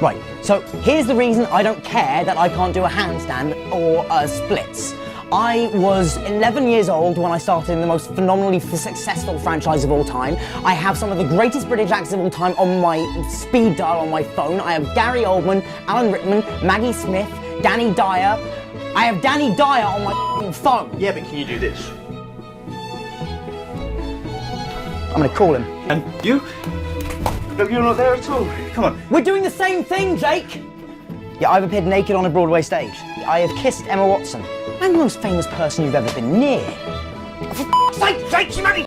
Right, so here's the reason I don't care that I can't do a handstand or splits. I was 11 years old when I started in the most phenomenally successful franchise of all time. I have some of the greatest British actors of all time on my speed dial on my phone. I have Gary Oldman, Alan Rickman, Maggie Smith, Danny Dyer. I have Danny Dyer on my phone. Yeah, but can you do this? I'm gonna call him. And you? No, you're not there at all. Come on. We're doing the same thing, Jake! Yeah, I've appeared naked on a Broadway stage. I have kissed Emma Watson. I'm the most famous person you've ever been near. For f***'s sake, Jake, you married